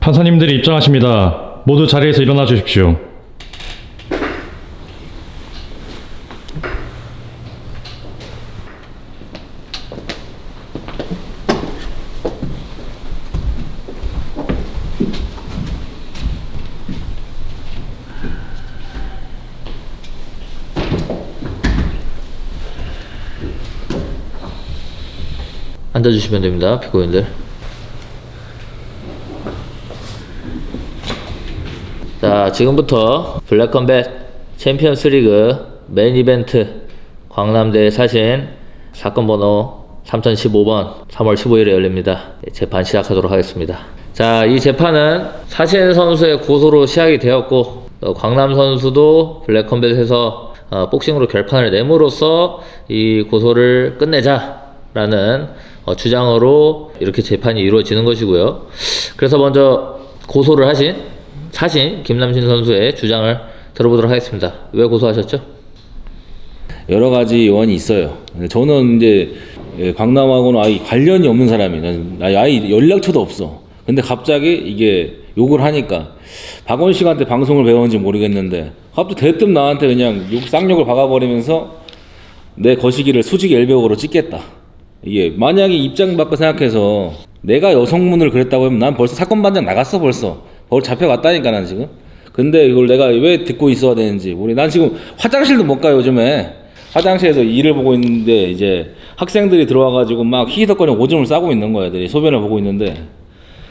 판사님들이 입장하십니다. 모두 자리에서 일어나 주십시오. 앉아주시면 됩니다, 피고인들. 자, 지금부터 블랙컴뱃 챔피언스 리그 메인 이벤트 광남대 사신 사건 번호 3015번 3월 15일에 열립니다. 재판 시작하도록 하겠습니다. 자, 이 재판은 사신 선수의 고소로 시작이 되었고, 광남 선수도 블랙컴뱃에서 복싱으로 결판을 내므로써 이 고소를 끝내자라는 주장으로 이렇게 재판이 이루어지는 것이고요. 그래서 먼저 고소를 하신 사신 김남신 선수의 주장을 들어보도록 하겠습니다. 왜 고소하셨죠? 여러 가지 요원이 있어요. 저는 이제 광남하고는 아예 관련이 없는 사람이에요. 아예 연락처도 없어. 근데 갑자기 이게 욕을 하니까 박원 씨한테 방송을 배웠는지 모르겠는데 갑자기 대뜸 나한테 그냥 쌍욕을 박아버리면서 내 거시기를 수직 엘베옥으로 찍겠다. 이게 만약에 입장 바꿔 생각해서 내가 여성문을 그랬다고 하면 난 벌써 사건 반장 나갔어. 벌써 잡혀갔다니까 난 지금. 근데 이걸 내가 왜 듣고 있어야 되는지 난 지금 화장실도 못 가요. 요즘에 화장실에서 일을 보고 있는데 이제 학생들이 들어와가지고 막 히히덕거리 오줌을 싸고 있는 거야. 애들이 소변을 보고 있는데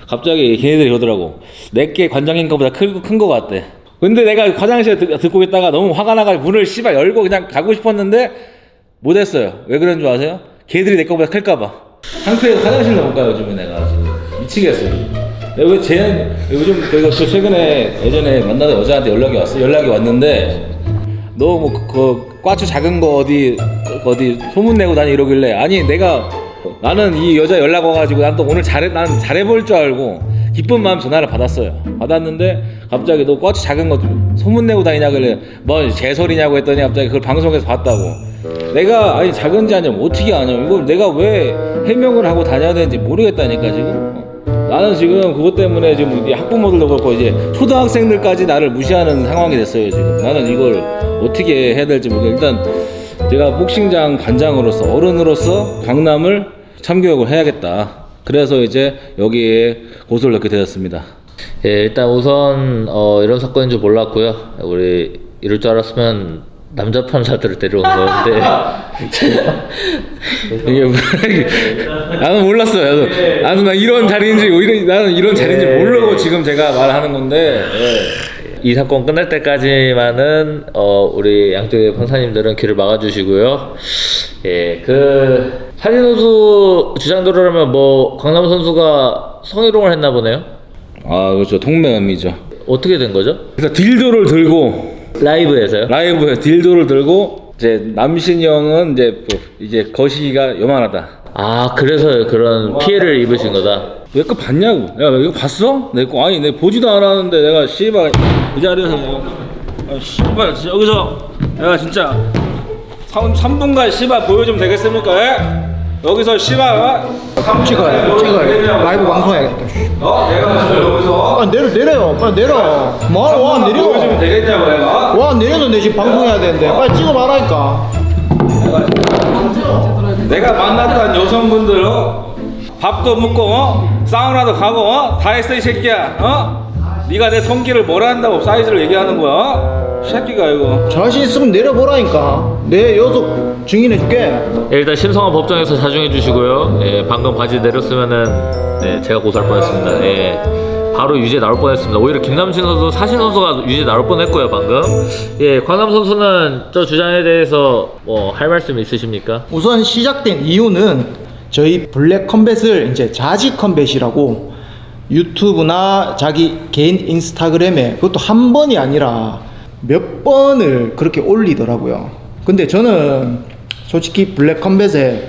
갑자기 걔네들이 그러더라고. 내게 관장인가보다 큰 거 같대. 근데 내가 화장실에 듣고 있다가 너무 화가 나가지고 문을 씨발 열고 그냥 가고 싶었는데 못했어요. 왜 그런 줄 아세요? 걔들이 내 거보다 클까봐. 한크에서 화장실도 못 가요. 요즘에 내가 지금 미치겠어요. 내가 요즘 최근에 예전에 만나던 여자한테 연락이 왔는데 너 뭐 그 꽈추 작은 거 어디 소문 내고 다니 이러길래 아니 나는 이 여자 연락 와가지고 난 또 오늘 난 잘해볼 줄 알고 기쁜 마음 전화를 받았는데 갑자기 너 꽈추 작은 거 소문 내고 다니냐길래 뭐 개소리냐고 했더니 갑자기 그걸 방송에서 봤다고. 내가 아니 작은지 아니면 어떻게 아냐 이걸 내가 왜 해명을 하고 다녀야 되는지 모르겠다니까 지금. 나는 지금 그것 때문에 지금 학부모들도 그렇고 이제 초등학생들까지 나를 무시하는 상황이 됐어요 지금. 나는 이걸 어떻게 해야 될지 모르겠어요. 일단 제가 복싱장 관장으로서 어른으로서 강남을 참교육을 해야겠다. 그래서 이제 여기에 고소를 넣게 되었습니다. 예, 일단 우선 이런 사건인 줄 몰랐고요. 우리 이럴 줄 알았으면 남자 판사들을 데려온 건데 이게 나는 몰랐어요. 나는 이런 자리인지 나는 이런 자리인지 모르고 지금 제가 말하는 건데 이 사건 끝날 때까지만은 우리 양쪽의 판사님들은 길을 막아주시고요. 예, 그 사진 선수 주장대로라면 뭐 강남 선수가 성희롱을 했나 보네요. 아 그렇죠. 통매음이죠. 어떻게 된 거죠? 그래서 딜도를 들고 라이브에서요? 라이브에 딜도를 들고 이제 남신이 형은 이제 거시기가 요만하다. 아, 그래서 그런 피해를 입으신 거다. 내 거 봤냐고. 야 이거 봤어? 내 거 아니 내가 보지도 않았는데 내가 씨발 이 자리에서 씨발 여기서 내가 진짜 3분간 씨발 보여주면 되겠습니까? 에? 여기서 씨발 찍어요. 라이브 방송해야겠다. 내가 여기서 빨리 내려요. 빨리 내려. 와 내려. 보여주면 되겠냐고 내가. 와 내려도 내 지금 방송해야 되는데 빨리 찍어봐라니까. 내가 만났던 여성분들 밥도 먹고 사우나도 가고 다 했어 이 새끼야. 네가 내 성기를 뭐라 한다고 사이즈를 얘기하는 거야? 새끼가 이거. 자신 있으면 내려보라니까. 내 여속 증인해줄게. 예, 일단 심성한 법정에서 자중해 주시고요. 예, 방금 바지 내렸으면은 네, 제가 고소할 뻔했습니다. 예, 바로 유죄 나올 뻔했습니다. 오히려 김남신 선수, 사신 선수가 유죄 나올 뻔했고요 방금. 예, 광남 선수는 저 주장에 대해서 뭐 할 말씀 있으십니까? 우선 시작된 이유는 저희 블랙 컴뱃을 이제 자지 컴뱃이라고 유튜브나 자기 개인 인스타그램에 그것도 한 번이 아니라 몇 번을 그렇게 올리더라고요. 근데 저는 솔직히 블랙 컴뱃에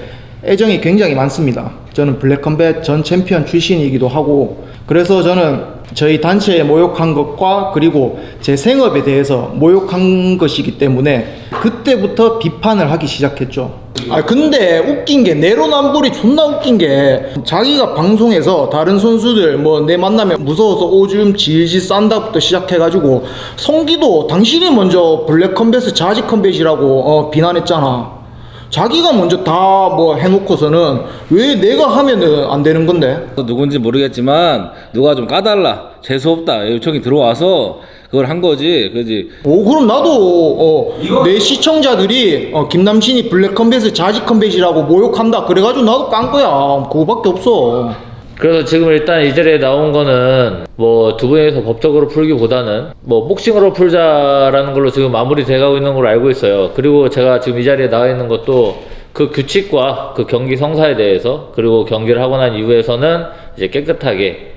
애정이 굉장히 많습니다. 저는 블랙 컴뱃 전 챔피언 출신이기도 하고 그래서 저는 저희 단체에 모욕한 것과 그리고 제 생업에 대해서 모욕한 것이기 때문에 그때부터 비판을 하기 시작했죠. 아 근데 웃긴 게 내로남불이 존나 웃긴 게 자기가 방송에서 다른 선수들 뭐 내 만나면 무서워서 오줌 질질 싼다부터 시작해가지고 성기도 당신이 먼저 블랙컴뱃을 자지컴뱃이라고 비난했잖아. 자기가 먼저 다 뭐 해놓고서는 왜 내가 하면은 안 되는 건데? 누군지 모르겠지만 누가 좀 까달라, 재수없다 요청이 들어와서 그걸 한 거지. 그지? 오 그럼 나도 내 시청자들이 김남신이 블랙컴뱃을 자지컴뱃이라고 모욕한다 그래가지고 나도 깐 거야. 그거밖에 없어. 그래서 지금 일단 이 자리에 나온 거는 뭐 두 분이서 법적으로 풀기보다는 뭐 복싱으로 풀자라는 걸로 지금 마무리 돼가고 있는 걸로 알고 있어요. 그리고 제가 지금 이 자리에 나와 있는 것도 그 규칙과 그 경기 성사에 대해서 그리고 경기를 하고 난 이후에서는 이제 깨끗하게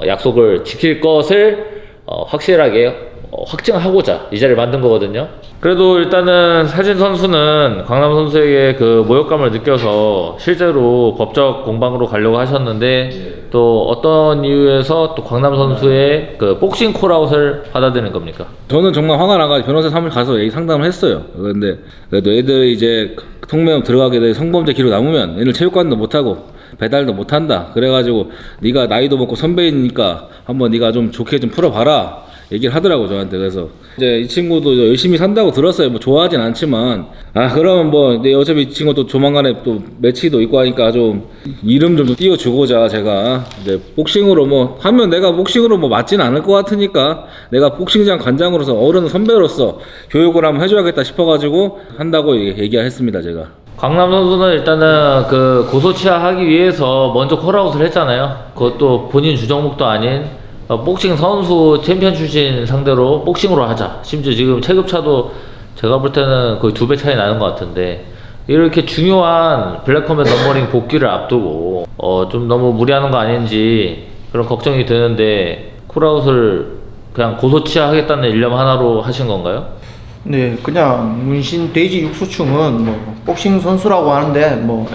약속을 지킬 것을 확실하게 확증하고자 이 자리를 만든 거거든요. 그래도 일단은 사진 선수는 광남 선수에게 그 모욕감을 느껴서 실제로 법적 공방으로 가려고 하셨는데 또 어떤 이유에서 또 광남 선수의 그 복싱 콜아웃을 받아들이는 겁니까? 저는 정말 화가 나가지고 변호사 사무실 가서 얘기 상담을 했어요. 근데 그래도 애들 이제 통매업 들어가게 돼 성범죄 기록 남으면 애들 체육관도 못하고 배달도 못한다. 그래가지고 네가 나이도 먹고 선배이니까 한번 네가 좀 좋게 좀 풀어봐라. 얘기를 하더라고 저한테. 그래서 이제 이 친구도 열심히 산다고 들었어요. 뭐 좋아하진 않지만 그러면 뭐 어차피 이 친구 또 조만간에 또 매치도 있고 하니까 좀 이름 좀 띄워주고자 제가 이제 복싱으로 뭐 하면 내가 복싱으로 뭐 맞지는 않을 것 같으니까 내가 복싱장 관장으로서 어른 선배로서 교육을 한번 해줘야겠다 싶어가지고 한다고 얘기했습니다 제가. 광남 선수는 일단은 그 고소치하하기 위해서 먼저 콜아웃을 했잖아요. 그것도 본인 주종목도 아닌 복싱 선수 챔피언 출신 상대로 복싱으로 하자. 심지어 지금 체급차도 제가 볼 때는 거의 2배 차이 나는 것 같은데 이렇게 중요한 블랙컴뱃 넘버링 복귀를 앞두고 좀 너무 무리하는 거 아닌지 그런 걱정이 드는데 콜아웃을 그냥 고소치하하겠다는 일념 하나로 하신 건가요? 네, 그냥 문신 돼지 육수충은 뭐 복싱 선수라고 하는데 뭐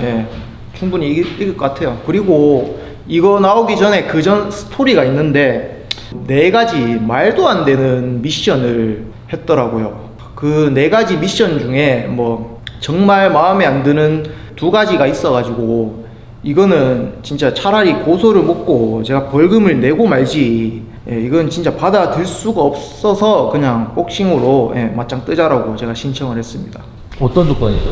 충분히 이길 것 같아요. 그리고 이거 나오기 전에 그 전 스토리가 있는데 4가지 말도 안 되는 미션을 했더라고요. 그 4가지 미션 중에 뭐 정말 마음에 안 드는 2가지가 있어가지고 이거는 진짜 차라리 고소를 먹고 제가 벌금을 내고 말지 이건 진짜 받아들 수가 없어서 그냥 복싱으로 맞짱 뜨자라고 제가 신청을 했습니다. 어떤 조건이죠?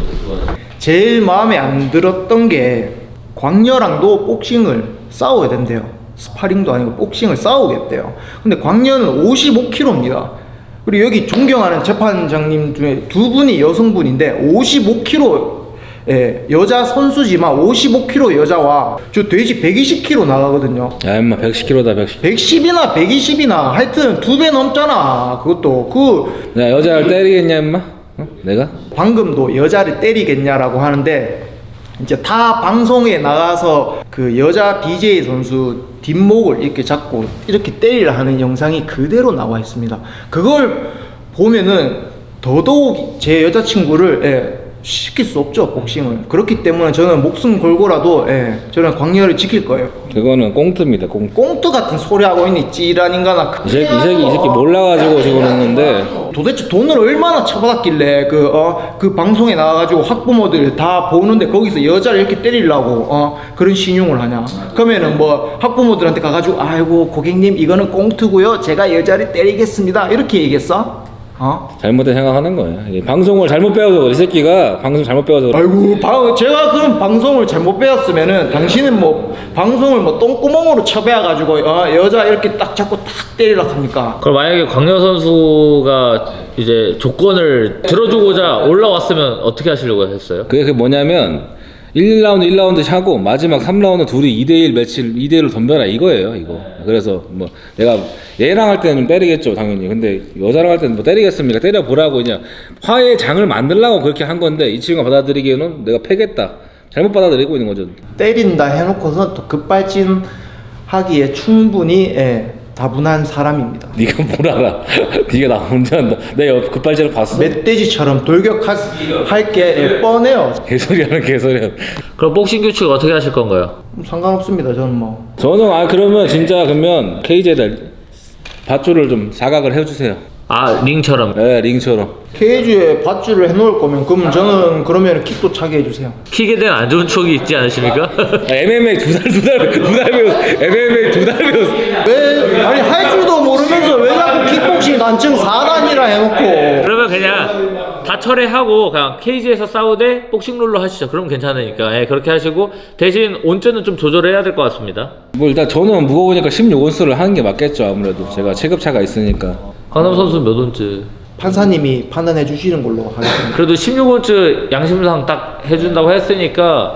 제일 마음에 안 들었던 게 광녀랑도 복싱을 싸워야 된대요. 스파링도 아니고 복싱을 싸우겠대요. 근데 광녀는 55kg입니다. 그리고 여기 존경하는 재판장님 중에 2분이 여성분인데 55kg 여자 선수지만 55kg 여자와 저 돼지 120kg 나가거든요. 야 임마 110kg다 110. 110이나 120이나 하여튼 2배 넘잖아. 그것도 내가 여자를 때리겠냐 임마? 내가? 방금도 여자를 때리겠냐라고 하는데 이제 타 방송에 나가서 그 여자 BJ 선수 뒷목을 이렇게 잡고 이렇게 때리려 하는 영상이 그대로 나와 있습니다. 그걸 보면은 더더욱 제 여자친구를 시킬 수 없죠, 복싱을. 그렇기 때문에 저는 목숨 걸고라도 저는 광녀를 지킬 거예요. 그거는 꽁트입니다, 꽁트. 꽁트 같은 소리 하고 있니 찌라닌가나. 이 새끼 몰라가지고 지금 했는데. 도대체 돈을 얼마나 처받았길래 그 방송에 나와가지고 학부모들 다 보는데 거기서 여자를 이렇게 때리려고 그런 신용을 하냐. 그러면은 뭐 학부모들한테 가가지고 아이고 고객님 이거는 꽁트고요 제가 여자를 때리겠습니다 이렇게 얘기했어? 잘못된 생각하는 거야. 방송을 잘못 배워서 그래. 이 새끼가 방송 잘못 배워서 그래. 아이고 제가 그럼 방송을 잘못 배웠으면은 당신은 뭐 방송을 뭐 똥구멍으로 쳐배워가지고 여자 이렇게 딱 잡고 딱 때리라 합니까? 그럼 만약에 광녀 선수가 이제 조건을 들어주고자 올라왔으면 어떻게 하시려고 했어요? 그게 뭐냐면 1라운드 하고 마지막 3라운드 둘이 2대1 매치를 2대1로 덤벼라 이거예요 이거. 그래서 뭐 내가 얘랑 할 때는 좀 때리겠죠 당연히. 근데 여자랑 할 때는 뭐 때리겠습니까? 때려보라고 그냥 화해의 장을 만들라고 그렇게 한 건데 이 친구가 받아들이기에는 내가 패겠다 잘못 받아들이고 있는 거죠. 때린다 해놓고서 또 급발진하기에 충분히 다분한 사람입니다. 네가 뭘 알아? 네가 나 혼자 한다. 내가 급발진을 봤어? 멧돼지처럼 돌격할 게 뻔해요. 개소리야. 그럼 복싱 규칙 어떻게 하실 건가요? 상관없습니다. 저는 뭐 저는 그러면 진짜 그러면 케이지에다 밧줄을 좀 자각을 해주세요. 아, 링처럼. 네, 링처럼. 케이지에 밧줄을 해놓을 거면 그러면 저는 그러면 킥도 차게 해주세요. 킥에 대한 안 좋은 추억이 있지 않으십니까? MMA 두 달 배웠어. MMA 2달 배웠어. 왜 아니 할 줄도 모르면서 왜 자꾸 킥복싱 단층 4단이라 해놓고 그러면 그냥 다 철회하고 그냥 케이지에서 싸우되 복싱룰로 하시죠. 그럼 괜찮으니까. 예, 그렇게 하시고 대신 온전은 좀 조절해야 될 것 같습니다. 뭐 일단 저는 무거우니까 16온스를 하는 게 맞겠죠. 아무래도 제가 체급차가 있으니까. 강남 선수 몇 온즈? 판사님이 판단해 주시는 걸로 하겠습니다. 그래도 16온즈 양심상 딱 해준다고 했으니까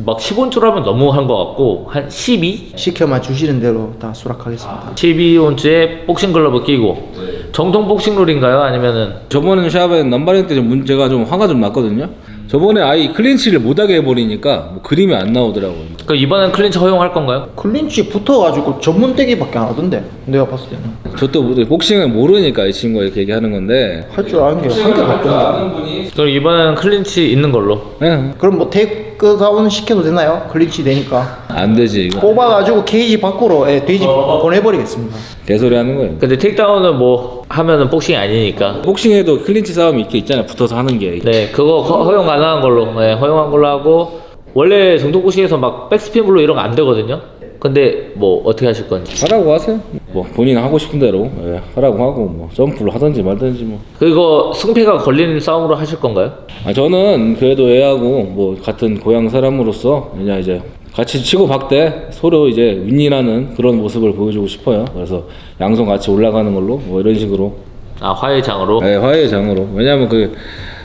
막 10온즈로 하면 너무 한 것 같고 한 12? 시켜만 주시는 대로 다 수락하겠습니다. 12온즈에 복싱 글러브 끼고 정통 복싱룰인가요? 아니면은 저번에 시합에 넘바링 때 좀 문제가 좀 화가 좀 났거든요. 저번에 아예 클린치를 못하게 해버리니까 뭐 그림이 안 나오더라고요. 그 이번엔 클린치 허용할 건가요? 클린치 붙어가지고 전문대기밖에 안 하던데 내가 봤을 때는 저도 복싱을 모르니까 이 친구가 이렇게 얘기하는 건데. 할 줄 아는 게 한개 같던데. 그럼 이번에는 클린치 있는 걸로. 네, 그럼 뭐 테이크다운 시켜도 되나요? 클린치 되니까 안 되지 이거. 뽑아가지고 케이지 밖으로 돼지 보내버리겠습니다. 개소리 하는 거예요. 근데 테이크다운은 뭐 하면은 복싱이 아니니까. 복싱에도 클린치 싸움이 이렇게 있잖아요. 붙어서 하는 게. 네, 그거 허용 가능한 걸로. 네, 허용한 걸로 하고 원래 정통 복싱에서 막 백스핀 블로 이런 거 안 되거든요. 근데 뭐 어떻게 하실 건지. 하라고 하세요. 뭐 본인 하고 싶은 대로 하라고 하고 뭐 점프를 하든지 말든지 뭐. 그리고 승패가 걸리는 싸움으로 하실 건가요? 저는 그래도 애하고 뭐 같은 고향 사람으로서 그냥 이제 같이 치고 박대 서로 이제 윈윈하는 그런 모습을 보여주고 싶어요. 그래서 양손 같이 올라가는 걸로 뭐 이런 식으로. 아, 화해장으로. 네, 화해의 장으로. 왜냐면 그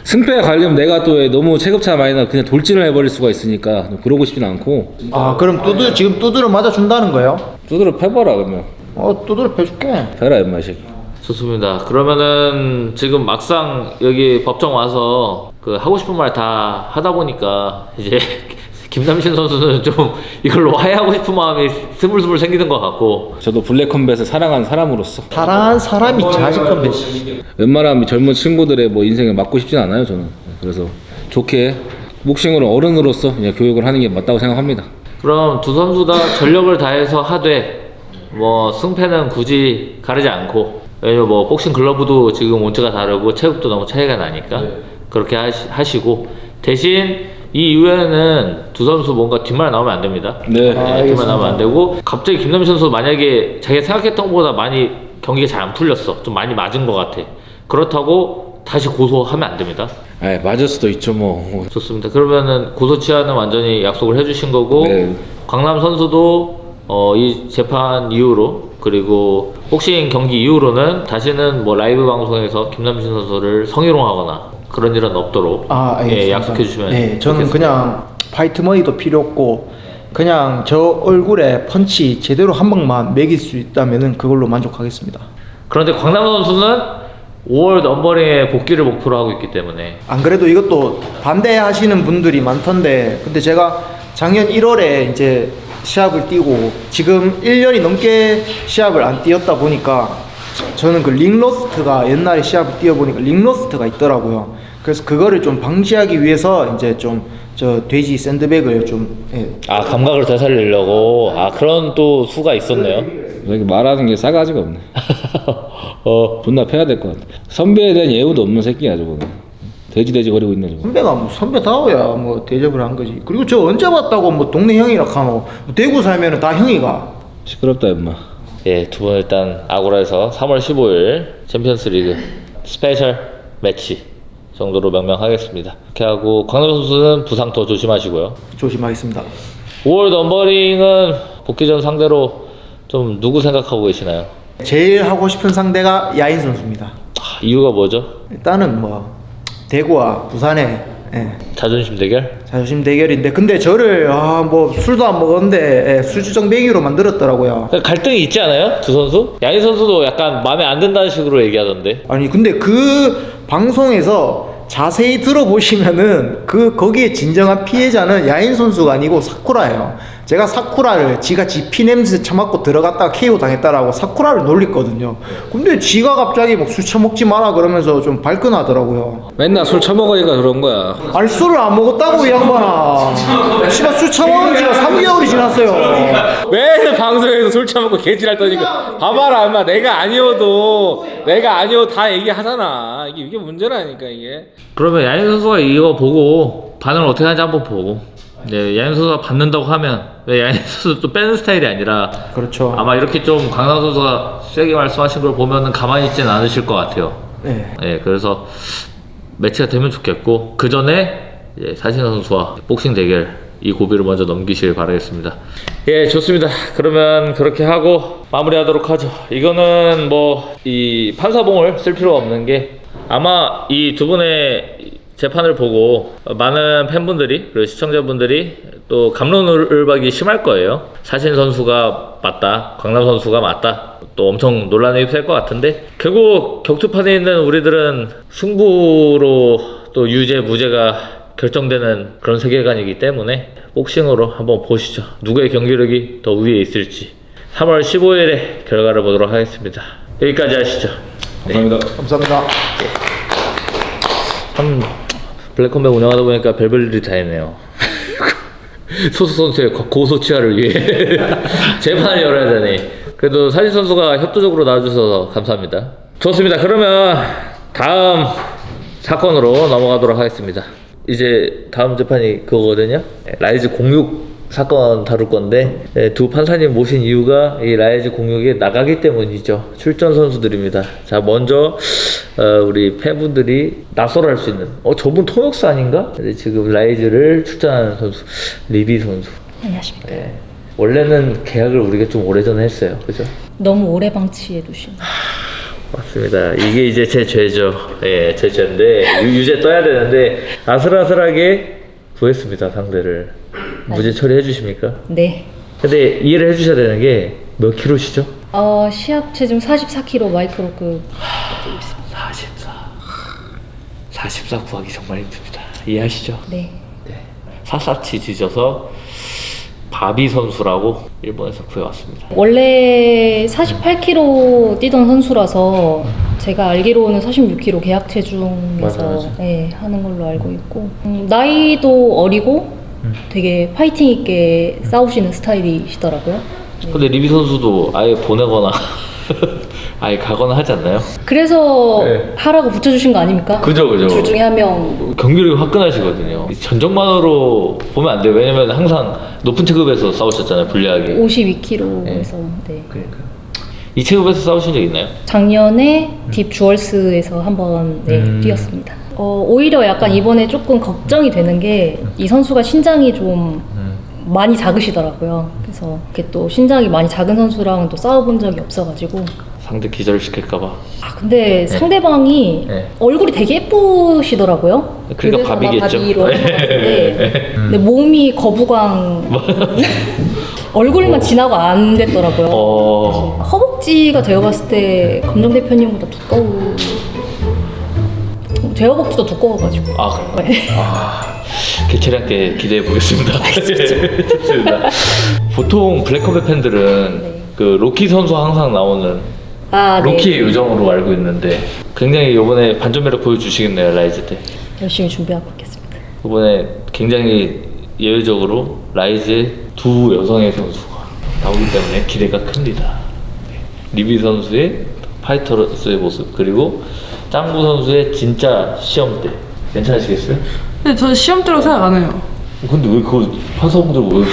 승패가 갈리면 내가 또 너무 체급차 많이 나 그냥 돌진을 해버릴 수가 있으니까 그러고 싶진 않고. 아 그럼 지금 두드려 맞아준다는 거예요? 두드려 패봐라 그러면. 두드려 패줄게. 패라 임마 이 새끼. 좋습니다. 그러면은 지금 막상 여기 법정 와서 그 하고 싶은 말 다 하다 보니까 이제 김남신 선수는 좀 이걸로 화해하고 싶은 마음이 스물스물 생기는 것 같고. 저도 블랙컴뱃을 사랑하는 사람으로서 사랑한 사람이 자식 건데. 웬만하면 젊은 친구들의 뭐 인생을 맡고 싶진 않아요 저는. 그래서 좋게 복싱으로 어른으로서 그냥 교육을 하는 게 맞다고 생각합니다. 그럼 두 선수 다 전력을 다해서 하되 뭐 승패는 굳이 가르지 않고, 왜냐면 뭐 복싱 글러브도 지금 온도가 다르고 체급도 너무 차이가 나니까 그렇게 하시고 대신 이 이후에는 두 선수 뭔가 뒷말 나오면 안 됩니다. 네. 뒷말 나오면 안 되고 갑자기 김남신 선수 만약에 자기가 생각했던 것보다 많이 경기가 잘 안 풀렸어, 좀 많이 맞은 것 같아, 그렇다고 다시 고소하면 안 됩니다. 맞을 수도 있죠 뭐. 좋습니다. 그러면은 고소 취하는 완전히 약속을 해주신 거고, 네. 광남 선수도 이 재판 이후로 그리고 복싱 경기 이후로는 다시는 뭐 라이브 방송에서 김남신 선수를 성희롱하거나 그런 일은 없도록 알겠습니다. 약속해 주시면 네, 저는 좋겠습니다. 그냥 파이트 머니도 필요 없고 그냥 저 얼굴에 펀치 제대로 한 방만 매길 수 있다면은 그걸로 만족하겠습니다. 그런데 광남 선수는 5월 넘버링에 복귀를 목표로 하고 있기 때문에 안 그래도 이것도 반대하시는 분들이 많던데, 근데 제가 작년 1월에 이제 시합을 뛰고 지금 1년이 넘게 시합을 안 뛰었다 보니까 저는 그 링로스트가 옛날에 시합을 뛰어보니까 링로스트가 있더라고요. 그래서 그거를 좀 방지하기 위해서 이제 좀 저 돼지 샌드백을 좀 감각을 되살리려고 그런 또 수가 있었네요. 이렇게 말하는 게 싸가지가 없네. 존나 패야 될 것 같아. 선배에 대한 예우도 없는 새끼야 저거는. 돼지 거리고 있네 저거. 선배가 뭐 선배다워야 뭐 대접을 한 거지. 그리고 저 언제 봤다고 뭐 동네 형이라 카노, 뭐 대구 살면은 다 형이가. 시끄럽다 임마. 예, 두 분 일단 아고라에서 3월 15일 챔피언스 리그 스페셜 매치 정도로 명명하겠습니다. 이렇게 하고 광남 선수는 부상 더 조심하시고요. 조심하겠습니다. 5월 넘버링은 복귀전 상대로 좀 누구 생각하고 계시나요? 제일 하고 싶은 상대가 야인 선수입니다. 이유가 뭐죠? 일단은 뭐 대구와 부산의 자존심 대결? 자존심 대결인데, 근데 저를 뭐 술도 안 먹었는데 술주정뱅이로 만들었더라고요. 갈등이 있지 않아요? 두 선수? 야인 선수도 약간 마음에 안 든다는 식으로 얘기하던데. 아니 근데 그 방송에서 자세히 들어보시면은 거기에 진정한 피해자는 야인 선수가 아니고 사쿠라예요. 제가 사쿠라를 지가 지 피냄새 처맞고 들어갔다가 KO 당했다라고 사쿠라를 놀렸거든요. 근데 지가 갑자기 막 술 처먹지 마라 그러면서 좀 발끈하더라고요. 맨날 술 처먹으니까 그런 거야. 아니 술을 안 먹었다고 이 양반아. 씨발 술 처먹은 지가 3개월이 지났어요. 매일 방송에서 술 처먹고 개지랄 떠니까 봐봐라 인마 내가 아니어도 다 얘기하잖아. 이게 문제라니까 이게. 그러면 야인 선수가 이거 보고 반응을 어떻게 하는지 한번 보고, 네, 야인 선수가 받는다고 하면, 야인 선수 또 빼는 스타일이 아니라 그렇죠. 아마 이렇게 좀 강남 선수가 세게 말씀하신 걸 보면은 가만히 있지는 않으실 것 같아요. 네. 네, 그래서 매치가 되면 좋겠고, 그 전에 사신 선수와 복싱 대결 이 고비를 먼저 넘기시길 바라겠습니다. 예, 좋습니다. 그러면 그렇게 하고 마무리하도록 하죠. 이거는 뭐 이 판사봉을 쓸 필요가 없는 게, 아마 이 두 분의 재판을 보고 많은 팬분들이 그리고 시청자분들이 또 갑론을박이 심할 거예요. 사신 선수가 맞다, 광남 선수가 맞다, 또 엄청 논란에 휩쓸 것 같은데, 결국 격투판에 있는 우리들은 승부로 또 유죄 무죄가 결정되는 그런 세계관이기 때문에 복싱으로 한번 보시죠. 누구의 경기력이 더 위에 있을지 3월 15일에 결과를 보도록 하겠습니다. 여기까지 하시죠. 감사합니다. 감사합니다. 참 블랙컴백 운영하다 보니까 별별 일이 다 있네요. 소속 선수의 고소 취하를 위해 재판을 열어야 되니, 그래도 사진 선수가 협조적으로 나와주셔서 감사합니다. 좋습니다. 그러면 다음 사건으로 넘어가도록 하겠습니다. 이제 다음 재판이 그거거든요. 라이즈 06 사건 다룰 건데, 두 판사님 모신 이유가 이 라이즈 06에 나가기 때문이죠. 출전 선수들입니다. 자, 먼저 우리 팬분들이 낯설어 할 수 있는, 저분 통역사 아닌가? 근데 지금 라이즈를 출전하는 선수 리비 선수. 안녕하십니까. 원래는 계약을 우리가 좀 오래전에 했어요, 그죠? 너무 오래 방치해 두신. 맞습니다. 이게 이제 제 죄죠. 예, 제 죄인데 유죄 떠야 되는데 아슬아슬하게 구했습니다, 상대를. 무죄 처리해 주십니까? 네. 근데 이해를 해주셔야 되는 게 몇 킬로시죠? 시합 체중 44kg 마이크로급. 44 구하기 정말 힘듭니다. 이해하시죠? 네. 사사치 뒤져서 바비 선수라고 일본에서 구해왔습니다. 원래 48kg 뛰던 선수라서 제가 알기로는 46kg 계약 체중에서 맞아. 네, 하는 걸로 알고 있고, 나이도 어리고 되게 파이팅 있게 싸우시는 스타일이시더라고요. 근데 리비 선수도 아예 보내거나 아예 가거나 하지 않나요? 그래서 네. 하라고 붙여주신 거 아닙니까? 그죠. 둘 중에 한 명. 경기력이 화끈하시거든요. 전적만으로 보면 안 돼요. 왜냐면 항상 높은 체급에서 싸우셨잖아요, 불리하게. 52kg에서. 네. 그러니까요. 이 체급에서 싸우신 적 있나요? 작년에 딥 주얼스에서 한번 뛰었습니다. 오히려 약간 이번에 조금 걱정이 되는 게, 이 선수가 신장이 좀 많이 작으시더라고요. 그래서 이렇게 또 신장이 많이 작은 선수랑 또 싸워본 적이 없어가지고. 상대 기절시킬까봐. 근데 상대방이 네. 얼굴이 되게 예쁘시더라고요. 그러니까 그래서 아마 밥이겠죠. 바비로 하셨는데, 근데 몸이 거부광. 얼굴만 진하고 안 됐더라고요. 허벅지가 제가 봤을 때 검정 대표님보다 두꺼워. 제 허벅지도 두꺼워가지고. 네. 개체량께 기대해 보겠습니다. 좋습니다. 보통 블랙컴백 팬들은 네. 그 로키 선수 항상 나오는 네. 로키의 요정으로 알고 있는데, 굉장히 이번에 반전 매력 보여주시겠네요, 라이즈 때. 열심히 준비하고 있겠습니다. 이번에 굉장히 예외적으로 라이즈의 두 여성의 선수가 나오기 때문에 기대가 큽니다. 리비 선수의 파이터로서의 모습, 그리고 짱구 선수의 진짜 시험대. 괜찮으시겠어요? 근데 저는 시험대라고 생각 안 해요. 근데 왜 그거 판사분들 뭐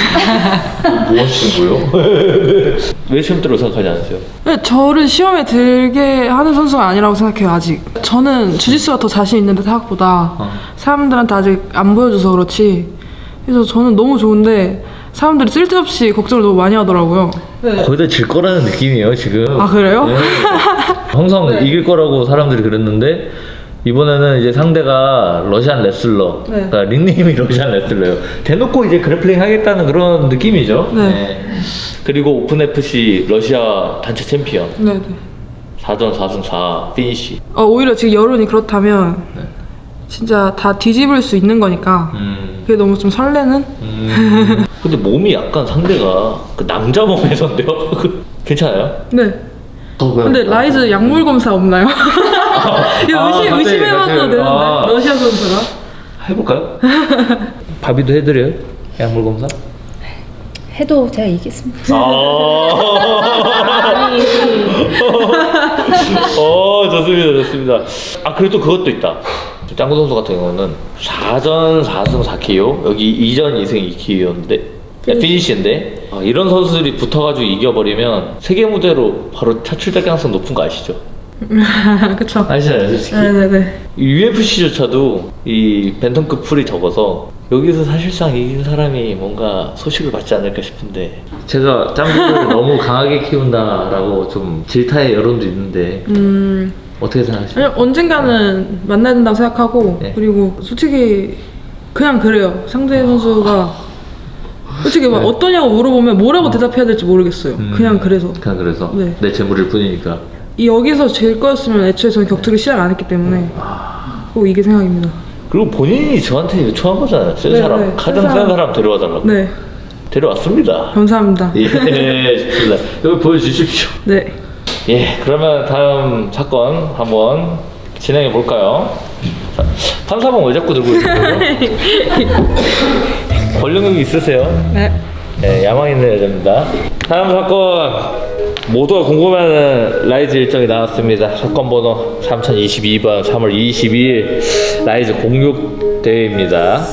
하시는 거예요? 왜 시험대로 생각하지 않으세요? 근데 저를 시험에 들게 하는 선수가 아니라고 생각해요, 아직. 저는 주짓수가 더 자신 있는데, 생각보다. 사람들한테 아직 안 보여줘서 그렇지. 그래서 저는 너무 좋은데, 사람들이 쓸데없이 걱정을 너무 많이 하더라고요. 거의 다 질 거라는 느낌이에요, 지금. 아, 그래요? 네. 항상 이길 거라고 사람들이 그랬는데, 이번에는 이제 상대가 러시안 레슬러, 네. 그러니까 닉네임이 러시안 레슬러예요. 대놓고 이제 그래플링 하겠다는 그런 느낌이죠. 네. 그리고 오픈 FC 러시아 단체 챔피언, 네네. 4전 4승 4 피니시. 오히려 지금 여론이 그렇다면, 진짜 다 뒤집을 수 있는 거니까, 그게 너무 좀 설레는? 근데 몸이 약간 상대가 그 남자 몸에서인데요? 괜찮아요? 네. 근데 라이즈 약물 검사 없나요? 이거 의심해봐도 되는데 러시아 선수가 해볼까요? 바비도 해드려요? 약물 검사? 해도 제가 이기겠습니다. 좋습니다. 그래도 그것도 있다. 짱구 선수 같은 경우는 4전 4승 4KO, 여기 2전 2승 2KO인데, 피니시인데, 이런 선수들이 붙어가지고 이겨버리면 세계 무대로 바로 차출될 가능성 높은 거 아시죠? 그쵸. 아시잖아요, 솔직히. 네네네. UFC조차도 이 벤턴급 풀이 적어서 여기서 사실상 이긴 사람이 뭔가 소식을 받지 않을까 싶은데, 제가 짱구를 너무 강하게 키운다라고 좀 질타의 여론도 있는데 어떻게 생각하세요? 아니, 언젠가는 만나야 된다고 생각하고 네. 그리고 솔직히 그냥 그래요. 상대 선수가 솔직히 막 어떠냐고 물어보면 뭐라고 대답해야 될지 모르겠어요. 그냥 그래서 그냥 그래서 네. 내 재물일 뿐이니까. 여기서 질 거였으면 애초에 저는 격투기 시작 안 했기 때문에 꼭 이게 생각입니다. 그리고 본인이 저한테 요청한 거잖아요. 센 네, 사람, 네. 가장 센 센 사람. 사람 데려와달라고. 네, 데려왔습니다. 감사합니다. 예, 좋습니다. 여기 보여주십시오. 네. 예, 그러면 다음 사건 한번 진행해 볼까요? 판사방 왜 자꾸 들고 있는 거예요? 권력력이 있으세요? 네. 네, 야망 있는 여자입니다. 다음 사건 모두가 궁금해하는 라이즈 일정이 나왔습니다. 사건 번호 3022번 3월 22일 라이즈 06 대회입니다.